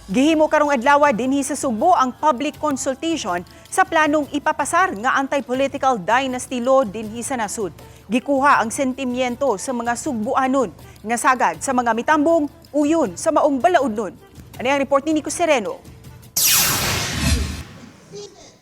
Gihimo karong adlaw dinhi sa Subo ang public consultation sa planong ipapasar nga anti-political dynasty law dinhi sa nasud. Gikuha ang sentimiento sa mga Sugbuanon nga sagad sa mga mitambong uyon sa maong balaudnon. Ano ang report ni Nico Sereno?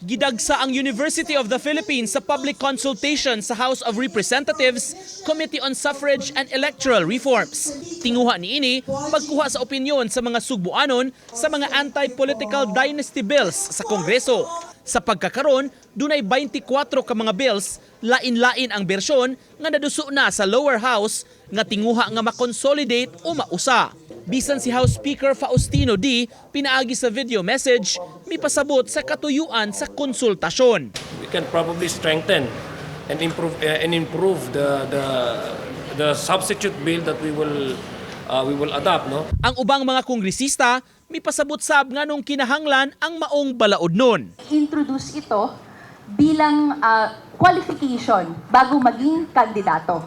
Gidagsa ang University of the Philippines sa public consultation sa House of Representatives Committee on Suffrage and Electoral Reforms. Tinguha niini pagkuha sa opinyon sa mga Sugbuanon sa mga anti-political dynasty bills sa Kongreso. Sa pagkakaron, dunay 24 ka mga bills, lain-lain ang bersyon nga naduso na sa lower house nga tinguha nga makonsolidate o mausa. Bisan si House Speaker Faustino D. pinaagi sa video message, may pasabot sa katuyuan sa konsultasyon. We can probably strengthen and improve the substitute bill that we will adopt, no? Ang ubang mga kongresista may pasabot sab nga nung kinahanglan ang maong balaodnon. Introduce ito bilang qualification bago maging kandidato.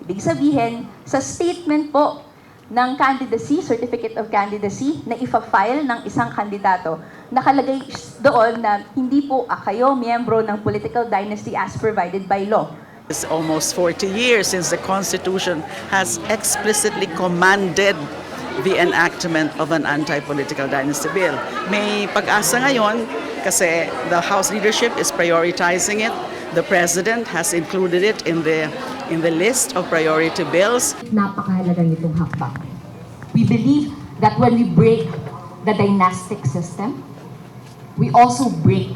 Ibig sabihin, sa statement po ng candidacy, certificate of candidacy, na ifa-file ng isang kandidato, nakalagay doon na hindi po kayo miyembro ng political dynasty as provided by law. It's almost 40 years since the Constitution has explicitly commanded the enactment of an anti-political dynasty bill. May pag-asa ngayon kasi the House leadership is prioritizing it. The President has included it in the list of priority bills. Napakahalaga nitong hakbang. We believe that when we break the dynastic system, we also break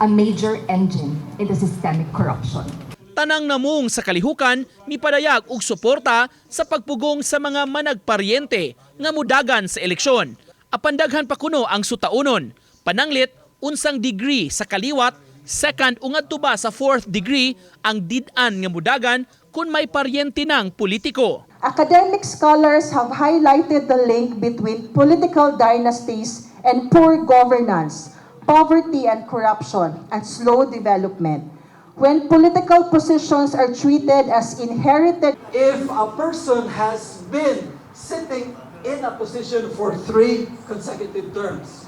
a major engine in the systemic corruption. Tanang namong sa kalihukan, mipadayag og suporta sa pagpugong sa mga managparyente nga mudagan sa eleksyon. Apandaghan pa kuno ang sutaunon, pananglit unsang degree sa kaliwat, second ungadto ba sa fourth degree ang did-an nga mudagan kung may paryente ng politiko. Academic scholars have highlighted the link between political dynasties and poor governance, poverty and corruption, and slow development. When political positions are treated as inherited, if a person has been sitting in a position for 3 consecutive terms,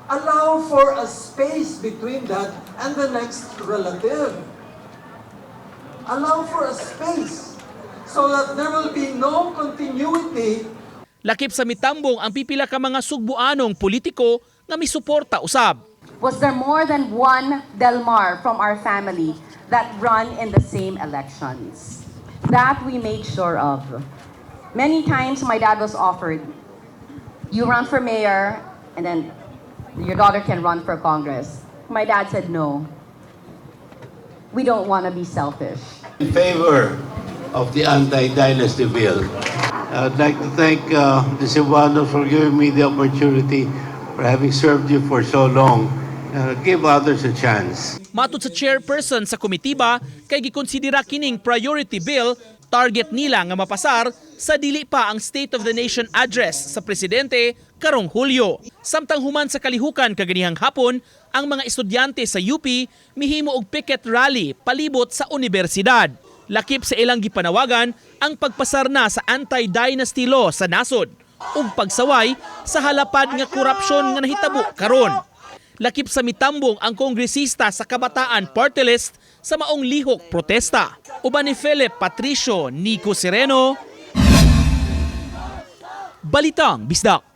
allow for a space between that and the next relative. Allow for a space so that there will be no continuity. Lakip sa mitambong ang pipila ka mga Sugbuanong politiko nga misuporta usab. Was there more than one Delmar from our family that run in the same elections? That we made sure of. Many times my dad was offered, you run for mayor and then your daughter can run for Congress. My dad said no. We don't want to be selfish. In favor of the anti-dynasty bill. I'd like to thank the Cebuanos for giving me the opportunity for having served you for so long. Give others a chance. Matod sa chairperson sa komitiba, kay gikonsidera kining priority bill, target nila nga mapasar sa dili pa ang State of the Nation address sa presidente karong Hulyo. Samtang human sa kalihukan kaganihang hapon, ang mga estudyante sa UP mihimo og picket rally palibot sa universidad. Lakip sa ilang gipanawagan ang pagpasar na sa anti-dynasty law sa nasod ug pagsaway sa halapad nga korupsyon nga nahitabo karon. Lakip sa mitambong ang kongresista sa Kabataan Party List sa maong lihok protesta. Uban ni Philip Patricio, Nico Sereno, Balitang Bisdak.